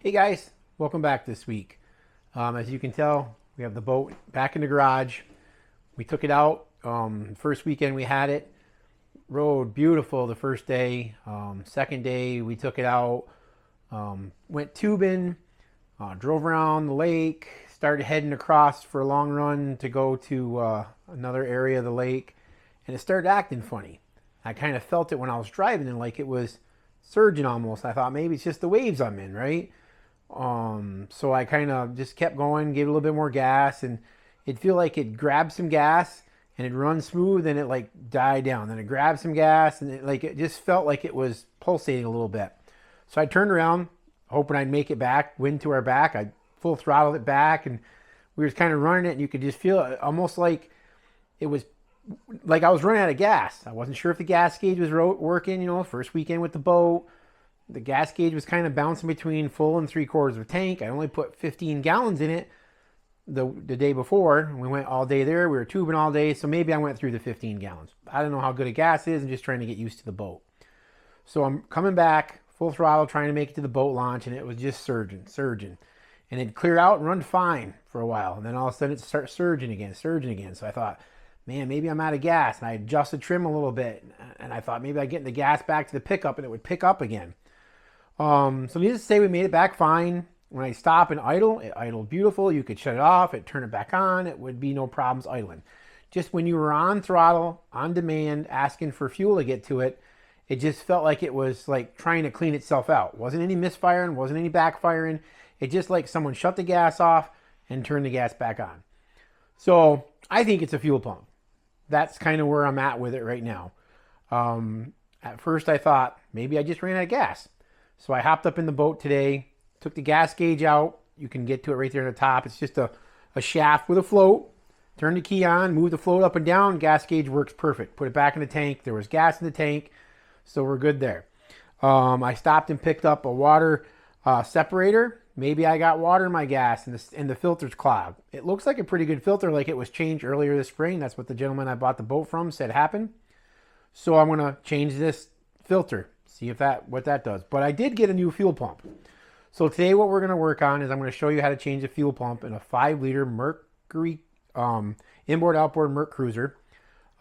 Hey guys, welcome back this week. As you can tell, we have the boat back in the garage. We took it out. First weekend we had it. Rode beautiful the first day. Second day we took it out. Went tubing. Drove around the lake. Started heading across for a long run to go to another area of the lake. And it started acting funny. I kind of felt it when I was driving and like it was surging almost. I thought maybe it's just the waves I'm in, right? So I kind of just kept going, gave it a little bit more gas, and it'd feel like it grabbed some gas and it'd run smooth and it like died down. Then it grabbed some gas and it just felt like it was pulsating a little bit. So I turned around, hoping I'd make it back, wind to our back. I full throttled it back and we were kind of running it and you could just feel it almost like it was like I was running out of gas. I wasn't sure if the gas gauge was working, first weekend with the boat. The gas gauge was kind of bouncing between full and 3/4 of a tank. I only put 15 gallons in it the day before. We went all day there. We were tubing all day, so maybe I went through the 15 gallons. I don't know how good a gas is. I'm just trying to get used to the boat. So I'm coming back, full throttle, trying to make it to the boat launch, and it was just surging. And it'd clear out and run fine for a while. And then all of a sudden it starts surging again. So I thought, man, maybe I'm out of gas. And I adjusted trim a little bit. And I thought maybe I'd get the gas back to the pickup and it would pick up again. So needless to say, we made it back fine. When I stop and idle, it idled beautiful. You could shut it off, it turn it back on. It would be no problems idling. Just when you were on throttle, on demand, asking for fuel to get to it, it just felt like it was like trying to clean itself out. Wasn't any misfiring, wasn't any backfiring. It just like someone shut the gas off and turned the gas back on. So I think it's a fuel pump. That's kind of where I'm at with it right now. At first I thought maybe I just ran out of gas. So I hopped up in the boat today, took the gas gauge out. You can get to it right there on the top. It's just a shaft with a float. Turn the key on, move the float up and down. Gas gauge works perfect. Put it back in the tank. There was gas in the tank, so we're good there. I stopped and picked up a water separator. Maybe I got water in my gas and the filter's clogged. It looks like a pretty good filter, like it was changed earlier this spring. That's what the gentleman I bought the boat from said happened. So I'm going to change this filter. See if what that does. But I did get a new fuel pump. So today what we're going to work on is I'm going to show you how to change a fuel pump in a 5-liter Mercury inboard-outboard MerCruiser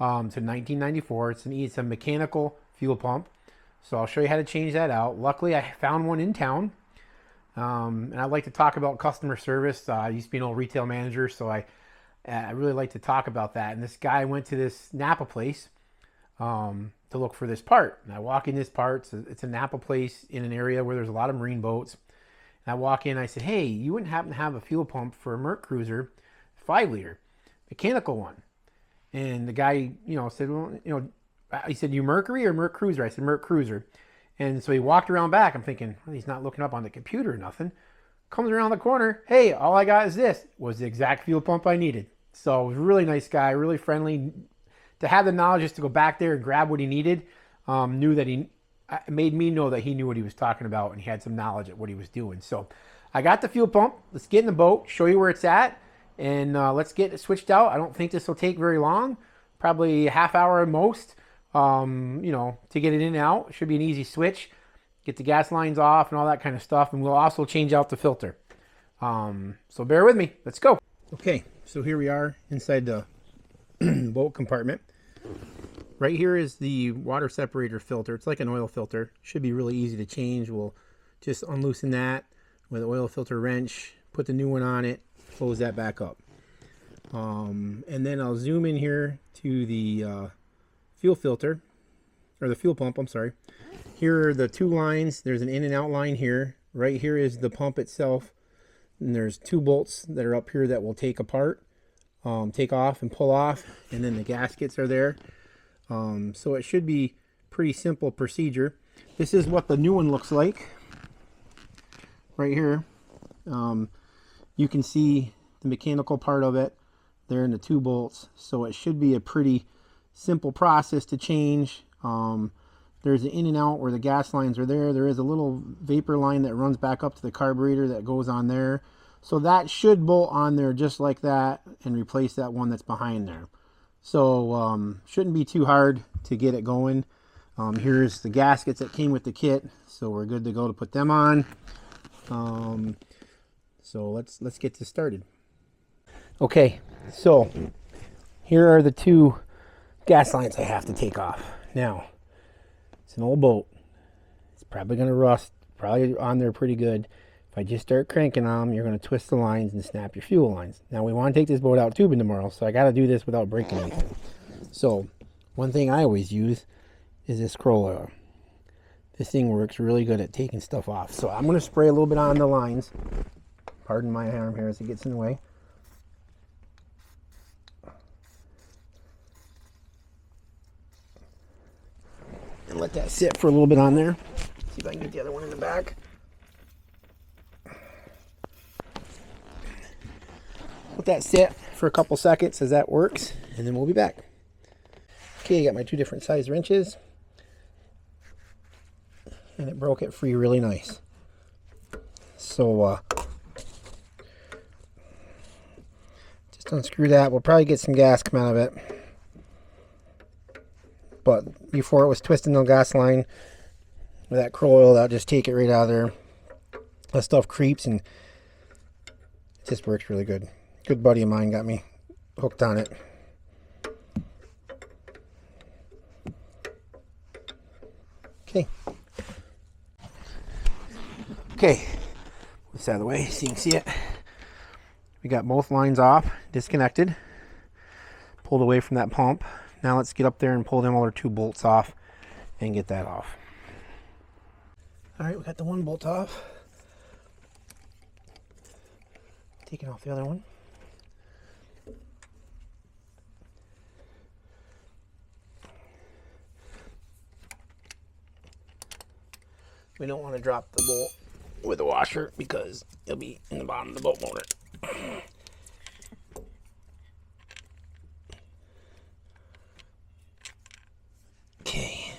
to 1994. It's a mechanical fuel pump. So I'll show you how to change that out. Luckily, I found one in town. And I'd like to talk about customer service. I used to be an old retail manager, so I really like to talk about that. And this guy went to this Napa place to look for this part. And I walk in this part. It's a Napa place in an area where there's a lot of marine boats. And I walk in and I said, hey, you wouldn't happen to have a fuel pump for a MerCruiser 5-liter mechanical one? And the guy, said, well, he said, you Mercury or MerCruiser? I said, MerCruiser. And so he walked around back. I'm thinking, well, he's not looking up on the computer or nothing. Comes around the corner. Hey, all I got is this. Was the exact fuel pump I needed. So it was a really nice guy, really friendly. To have the knowledge just to go back there and grab what he needed, made me know that he knew what he was talking about and he had some knowledge of what he was doing. So I got the fuel pump. Let's get in the boat, show you where it's at, and let's get it switched out. I don't think this will take very long, probably a half hour at most, to get it in and out. It should be an easy switch. Get the gas lines off and all that kind of stuff, and we'll also change out the filter. So bear with me. Let's go. Okay, so here we are inside the boat compartment. Right here is the water separator filter. It's like an oil filter. Should be really easy to change. We'll just unloosen that with an oil filter wrench, put the new one on it, close that back up. And then I'll zoom in here to the fuel filter, or the fuel pump, I'm sorry. Here are the two lines. There's an in and out line here. Right here is the pump itself. And there's 2 bolts that are up here that will take apart. Take off and pull off, and then the gaskets are there. So it should be pretty simple procedure. This is what the new one looks like right here. You can see the mechanical part of it there in the 2 bolts, so it should be a pretty simple process to change. There's an in and out where the gas lines are there. There is a little vapor line that runs back up to the carburetor that goes on there. So that should bolt on there just like that and replace that one that's behind there. So shouldn't be too hard to get it going. Here's the gaskets that came with the kit. So we're good to go to put them on. So let's get this started. Okay, so here are the two gas lines I have to take off. Now, it's an old boat. It's probably going to rust, probably on there pretty good. If I just start cranking on them, you're going to twist the lines and snap your fuel lines. Now, we want to take this boat out tubing tomorrow, so I got to do this without breaking anything. So, one thing I always use is this Kroll oil. This thing works really good at taking stuff off. So, I'm going to spray a little bit on the lines. Pardon my arm here as it gets in the way. And let that sit for a little bit on there. See if I can get the other one in the back. Let that sit for a couple seconds as that works, and then we'll be back. Okay, I got my two different size wrenches, and it broke it free really nice. So just unscrew that. We'll probably get some gas come out of it. But before it was twisting the gas line with that Kroll oil, that'll just take it right out of there. That stuff creeps and it just works really good. Good buddy of mine got me hooked on it. Okay. Okay. This out of the way so you can see it. We got both lines off, disconnected, pulled away from that pump. Now let's get up there and pull them other two bolts off and get that off. All right, we got the one bolt off. Taking off the other one. We don't want to drop the bolt with the washer because it'll be in the bottom of the boat motor. Okay,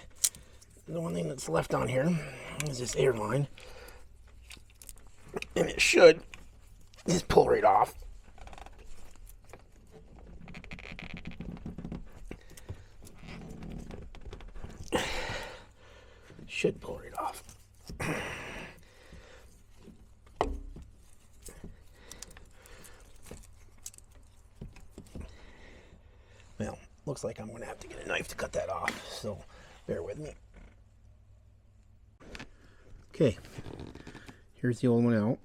the one thing that's left on here is this air line, and it should just pull right off. Should pull right off. Well, looks like I'm going to have to get a knife to cut that off, so bear with me. Okay, here's the old one out.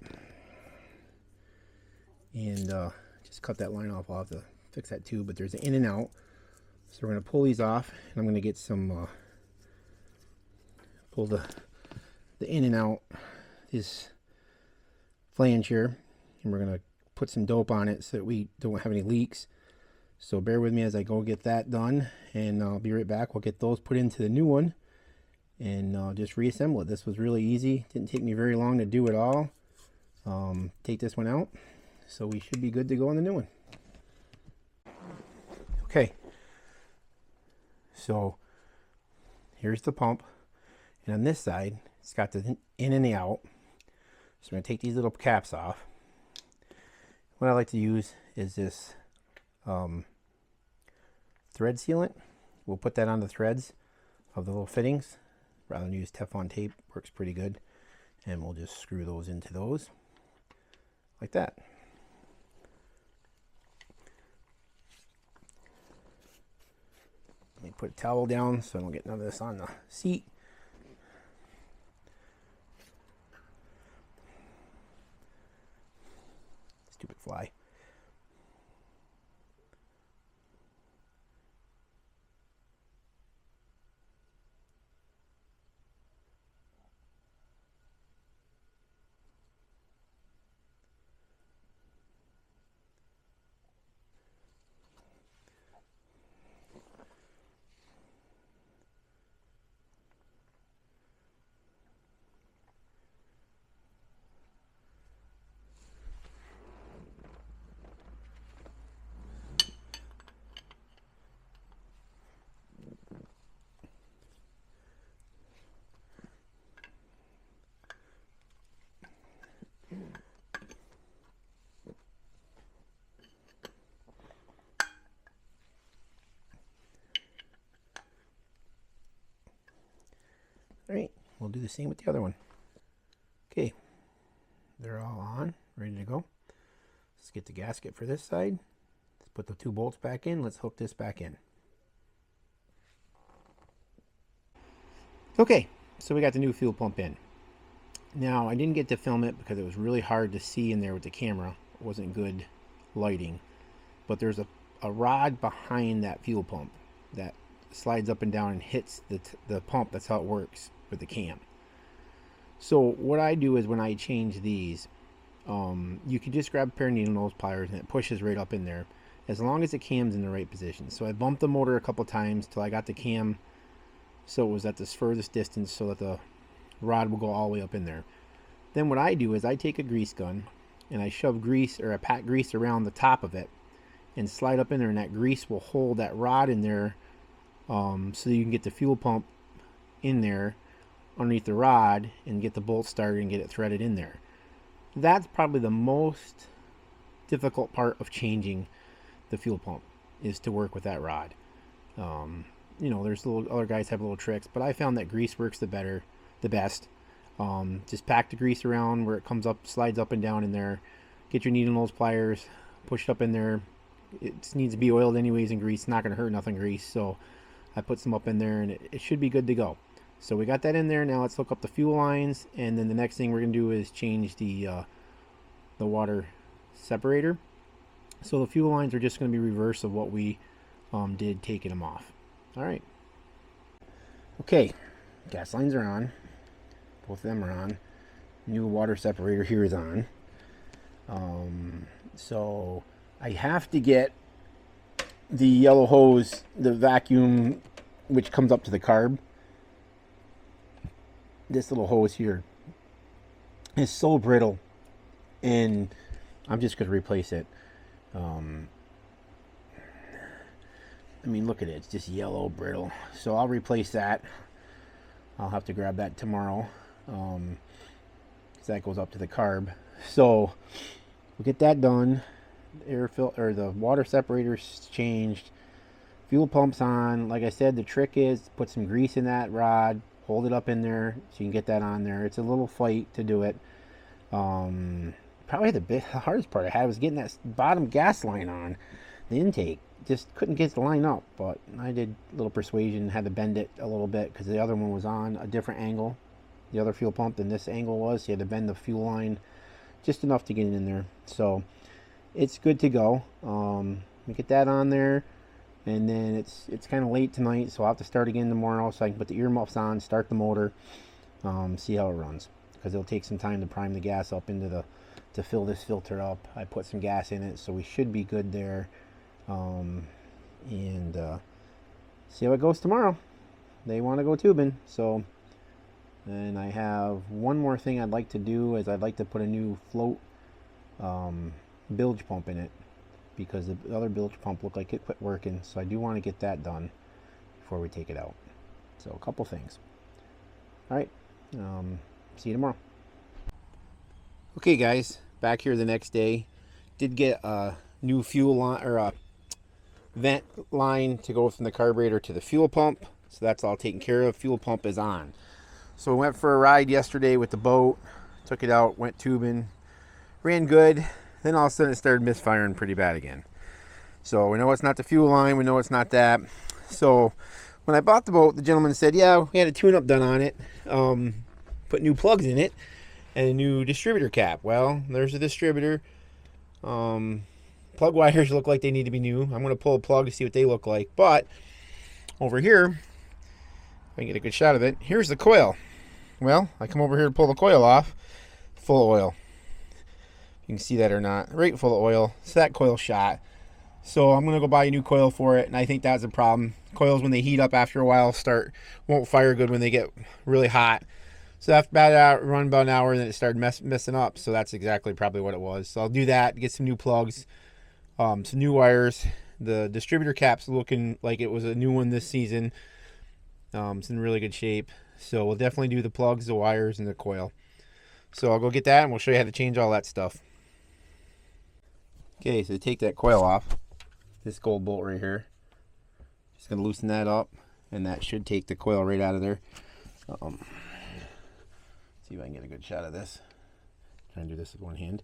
And just cut that line off. I'll have to fix that too, but there's an in and out. So we're going to pull these off, and I'm going to get some, pull the in and out this flange here, and we're going to put some dope on it so that we don't have any leaks. So bear with me as I go get that done, and I'll be right back. We'll get those put into the new one and just reassemble it. This was really easy. Didn't take me very long to do it all. Take this one out, so we should be good to go on the new one. Okay, so here's the pump, and on this side it's got the in and the out. So I'm going to take these little caps off. What I like to use is this thread sealant. We'll put that on the threads of the little fittings rather than use Teflon tape. Works pretty good, and we'll just screw those into those like that. Let me put a towel down so I don't get none of this on the seat. Stupid fly. All right, we'll do the same with the other one. Okay, they're all on, ready to go. Let's get the gasket for this side. Let's put the 2 bolts back in. Let's hook this back in. Okay, so we got the new fuel pump in. Now, I didn't get to film it because it was really hard to see in there with the camera. It wasn't good lighting. But there's a rod behind that fuel pump that slides up and down and hits the pump. That's how it works with the cam. So what I do is when I change these, you can just grab a pair of needle nose pliers and it pushes right up in there as long as the cam's in the right position. So I bumped the motor a couple times till I got the cam so it was at this furthest distance so that the rod will go all the way up in there. Then what I do is I take a grease gun and I shove grease, or I pat grease around the top of it and slide up in there, and that grease will hold that rod in there, so you can get the fuel pump in there underneath the rod and get the bolt started and get it threaded in there. That's probably the most difficult part of changing the fuel pump, is to work with that rod. You know, there's other guys have little tricks, but I found that grease works the best. Just pack the grease around where it comes up, slides up and down in there. Get your needle nose pliers, push it up in there. It needs to be oiled anyways, and grease, not going to hurt nothing grease. So I put some up in there, and it should be good to go. So we got that in there. Now let's hook up the fuel lines, and then the next thing we're going to do is change the water separator. So the fuel lines are just going to be reverse of what we did taking them off. All right. Okay, gas lines are on. Both of them are on. New water separator here is on. So I have to get the yellow hose, the vacuum, which comes up to the carb. This little hose here is so brittle, and I'm just going to replace it. I mean, look at it. It's just yellow, brittle. So I'll replace that. I'll have to grab that tomorrow, because that goes up to the carb. So we'll get that done. The water separator's changed. Fuel pump's on. Like I said, the trick is to put some grease in that rod, hold it up in there so you can get that on there. It's a little fight to do it. Probably the hardest part I had was getting that bottom gas line on the intake. Just couldn't get the line up, but I did a little persuasion, had to bend it a little bit because the other one was on a different angle, the other fuel pump, than this angle was. So you had to bend the fuel line just enough to get it in there. So it's good to go. We get that on there, and then it's kind of late tonight, so I'll have to start again tomorrow so I can put the earmuffs on, start the motor, see how it runs, because it'll take some time to prime the gas up into to fill this filter up. I put some gas in it, so we should be good there. And see how it goes tomorrow. They want to go tubing, so. And I have one more thing I'd like to do, is I'd like to put a new float bilge pump in it, because the other bilge pump looked like it quit working. So I do want to get that done before we take it out. So a couple things. All right, see you tomorrow. Okay guys, back here the next day. Did get a new fuel line, or a vent line to go from the carburetor to the fuel pump. So that's all taken care of. Fuel pump is on. So we went for a ride yesterday with the boat, took it out, went tubing, ran good. Then all of a sudden it started misfiring pretty bad again. So we know it's not the fuel line, we know it's not that. So when I bought the boat, the gentleman said, yeah, we had a tune-up done on it, put new plugs in it, and a new distributor cap. Well, there's a distributor. Plug wires look like they need to be new. I'm going to pull a plug to see what they look like. But over here, if I can get a good shot of it, here's the coil. Well, I come over here to pull the coil off, full of oil. You can see that or not, right, full of oil. So that coil shot. So I'm going to go buy a new coil for it, and I think that's a problem. Coils, when they heat up after a while, won't fire good when they get really hot. So after run about an hour, and then it started messing up. So that's exactly probably what it was. So I'll do that, get some new plugs, some new wires. The distributor cap's looking like it was a new one this season. It's in really good shape. So we'll definitely do the plugs, the wires, and the coil. So I'll go get that, and we'll show you how to change all that stuff. Okay, so to take that coil off, this gold bolt right here, just gonna loosen that up, and that should take the coil right out of there. See if I can get a good shot of this. Trying to do this with one hand.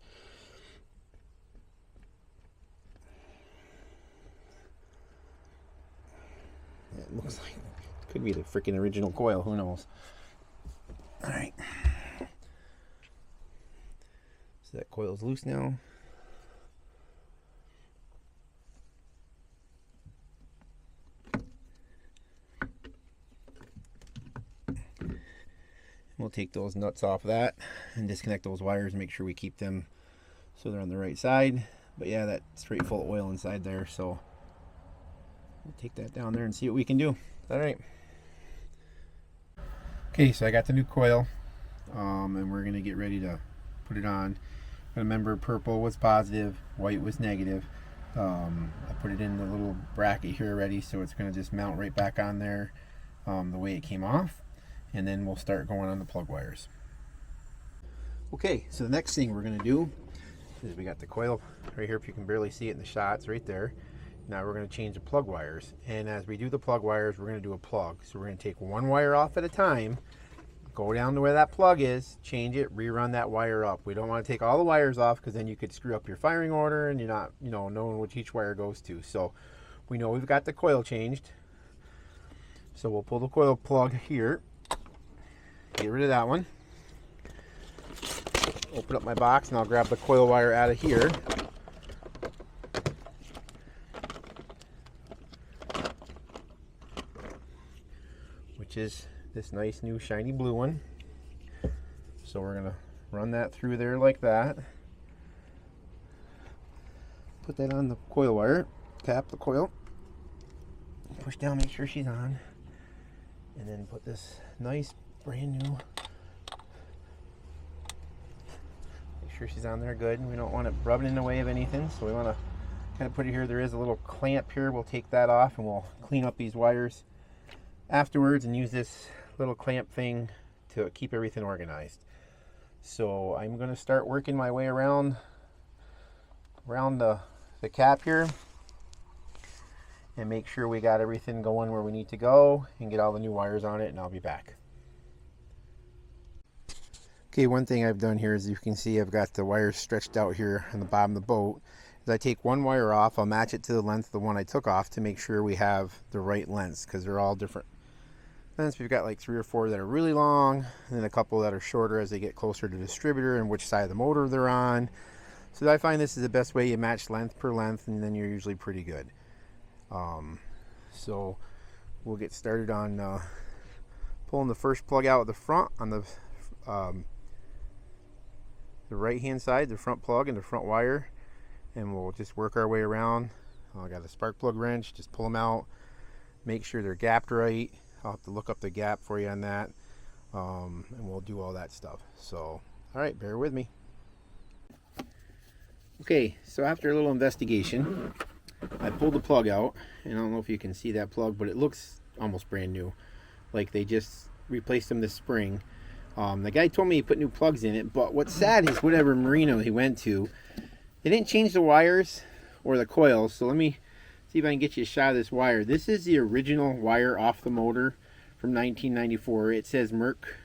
It looks like it could be the freaking original coil. Who knows? All right. So that coil's loose now. We'll take those nuts off of that and disconnect those wires and make sure we keep them so they're on the right side. But yeah, that's straight full of oil inside there, so we'll take that down there and see what we can do. All right. Okay, so I got the new coil, and we're gonna get ready to put it on. Remember, purple was positive, white was negative. I put it in the little bracket here already, so it's gonna just mount right back on there the way it came off. And then we'll start going on the plug wires. Okay, so the next thing we're going to do is we got the coil right here. If you can barely see it in the shots right there. Now we're going to change the plug wires. And as we do the plug wires, we're going to do a plug. So we're going to take one wire off at a time, go down to where that plug is, change it, rerun that wire up. We don't want to take all the wires off because then you could screw up your firing order and you're not, knowing which each wire goes to. So we know we've got the coil changed. So we'll pull the coil plug here. Get rid of that one. Open up my box and I'll grab the coil wire out of here. Which is this nice new shiny blue one. So we're going to run that through there like that. Put that on the coil wire. Tap the coil. Push down, make sure she's on. And then put this nice brand new, make sure she's on there good. We don't want it rubbing in the way of anything, so we want to kind of put it here. There is a little clamp here. We'll take that off and we'll clean up these wires afterwards and use this little clamp thing to keep everything organized. So I'm going to start working my way around the cap here and make sure we got everything going where we need to go and get all the new wires on it, and I'll be back. Okay, one thing I've done here is you can see I've got the wires stretched out here on the bottom of the boat. As I take one wire off, I'll match it to the length of the one I took off to make sure we have the right lengths, because they're all different lengths. We've got like 3 or 4 that are really long and then a couple that are shorter as they get closer to the distributor and which side of the motor they're on. So I find this is the best way. You match length per length and then you're usually pretty good. So we'll get started on pulling the first plug out of the front on the right hand side, the front plug and the front wire, and we'll just work our way around. I got a spark plug wrench, just pull them out, make sure they're gapped right. I'll have to look up the gap for you on that, and we'll do all that stuff. So all right, bear with me. Okay, so after a little investigation, I pulled the plug out, and I don't know if you can see that plug, but it looks almost brand new, like they just replaced them this spring. The guy told me he put new plugs in it, but what's sad is whatever marina he went to, they didn't change the wires or the coils. So let me see if I can get you a shot of this wire. This is the original wire off the motor from 1994. It says Merc.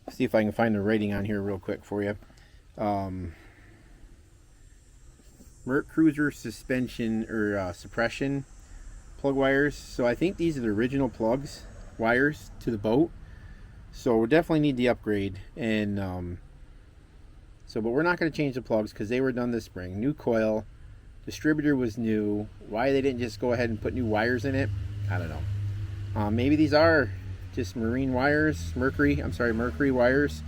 See if I can find the rating on here real quick for you. MerCruiser suspension or suppression plug wires. So I think these are the original wires to the boat. So we definitely need the upgrade, and but we're not going to change the plugs because they were done this spring. New coil, distributor was new. Why they didn't just go ahead and put new wires in it, I don't know. Maybe these are just marine wires, Mercury wires,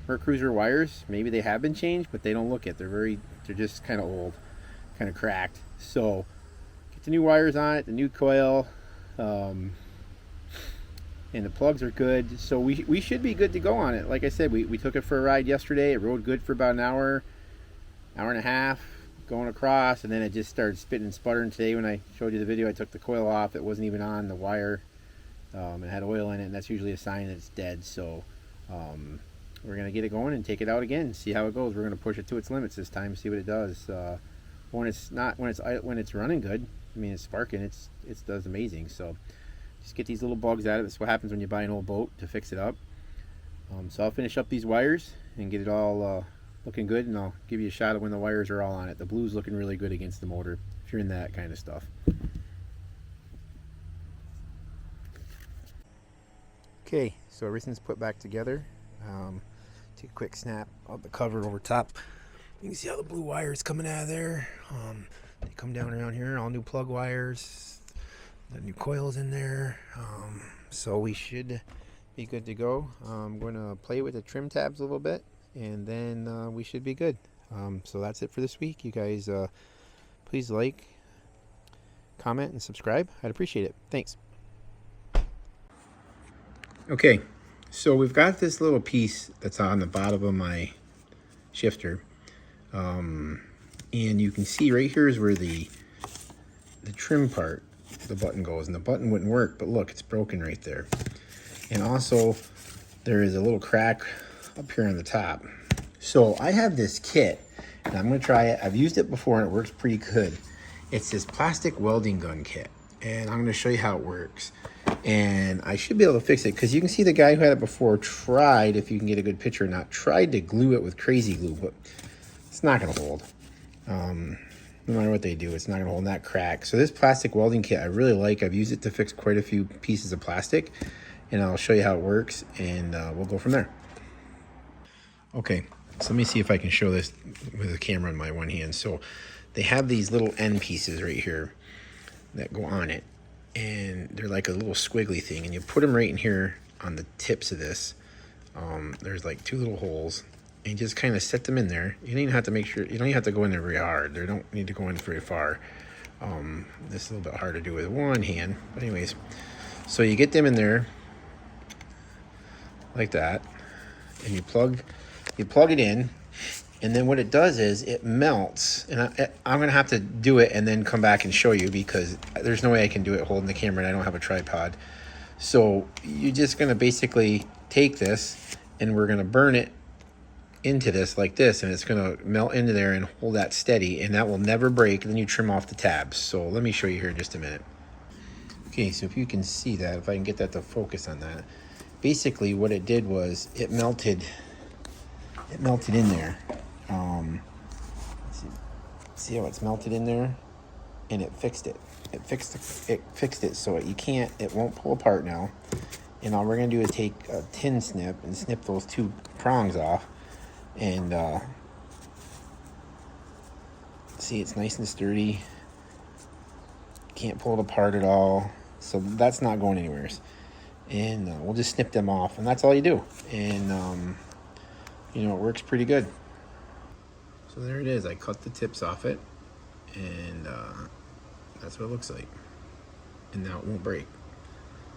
MerCruiser wires. Maybe they have been changed, but they don't look it. They're just kind of old, kind of cracked. So get the new wires on it, the new coil. And the plugs are good, so we should be good to go on it. Like I said, we took it for a ride yesterday. It rode good for about an hour and a half going across, and then it just started spitting and sputtering. Today when I showed you the video, I took the coil off. It wasn't even on the wire. It had oil in it, and that's usually a sign that it's dead. So we're gonna get it going and take it out again, see how it goes. We're gonna push it to its limits this time, see what it does. When it's running good, I mean it's sparking, it does amazing. So just get these little bugs out of it. That's what happens when you buy an old boat to fix it up. So I'll finish up these wires and get it all looking good, and I'll give you a shot of when the wires are all on it. The blue's looking really good against the motor if you're in that kind of stuff. Okay, so everything's put back together. Take a quick snap of the cover over top. You can see how the blue wire is coming out of there. They come down around here, all new plug wires, the new coils in there. So we should be good to go. I'm going to play with the trim tabs a little bit, and then we should be good. So that's it for this week. You guys, please like, comment, and subscribe. I'd appreciate it. Thanks. Okay, so we've got this little piece that's on the bottom of my shifter. And you can see right here is where the trim part, the button goes, and the button wouldn't work, but look, it's broken right there. And also there is a little crack up here on the top. So I have this kit, and I'm going to try it. I've used it before and it works pretty good. It's this plastic welding gun kit, and I'm going to show you how it works. And I should be able to fix it, because you can see the guy who had it before tried, if you can get a good picture or not, tried to glue it with crazy glue, but it's not going to hold. No matter what they do, it's not going to hold, that crack. So this plastic welding kit I really like. I've used it to fix quite a few pieces of plastic, and I'll show you how it works, and we'll go from there. Okay, so let me see if I can show this with the camera in my one hand. So they have these little end pieces right here that go on it, and they're like a little squiggly thing, and you put them right in here on the tips of this. There's like 2 little holes, and you just kind of set them in there. You don't even have to make sure, you don't even have to go in there very hard. They don't need to go in very far. This is a little bit hard to do with one hand, but anyways, so you get them in there like that, and you plug it in, and then what it does is it melts. And I'm gonna have to do it and then come back and show you, because there's no way I can do it holding the camera and I don't have a tripod. So you're just gonna basically take this, and we're gonna burn it into this like this, and it's gonna melt into there and hold that steady, and that will never break. And then you trim off the tabs. So let me show you here in just a minute. Okay, so if you can see that, if I can get that to focus on that, basically what it did was it melted in there. Let's see how it's melted in there, and it fixed it. It fixed it so it won't pull apart now. And all we're gonna do is take a tin snip and snip those 2 prongs off, and see, it's nice and sturdy. Can't pull it apart at all, so that's not going anywhere. And we'll just snip them off, and that's all you do. And you know, it works pretty good. So there it is. I cut the tips off it, and that's what it looks like. And now it won't break.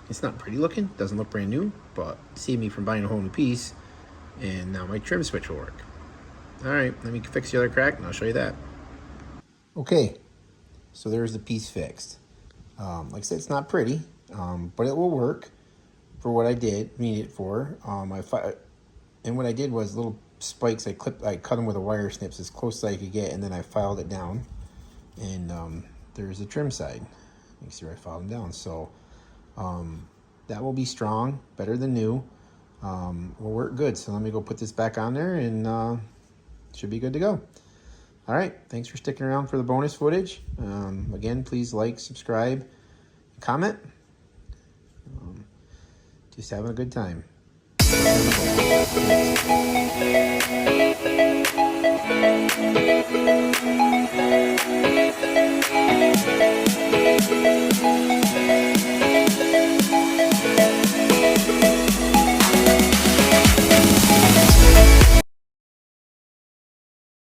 It's not pretty looking, doesn't look brand new, but saved me from buying a whole new piece. And now my trim switch will work. All right, let me fix the other crack, and I'll show you that. Okay, so there's the piece fixed. Like I said, it's not pretty, but it will work for what I need it for. And what I did was little spikes, I cut them with a wire snips as close as I could get, and then I filed it down. And there's the trim side. You can see where I filed them down. So that will be strong, better than new. Will work good. So let me go put this back on there, and should be good to go. All right, thanks for sticking around for the bonus footage. Again, please like, subscribe, comment. Just having a good time.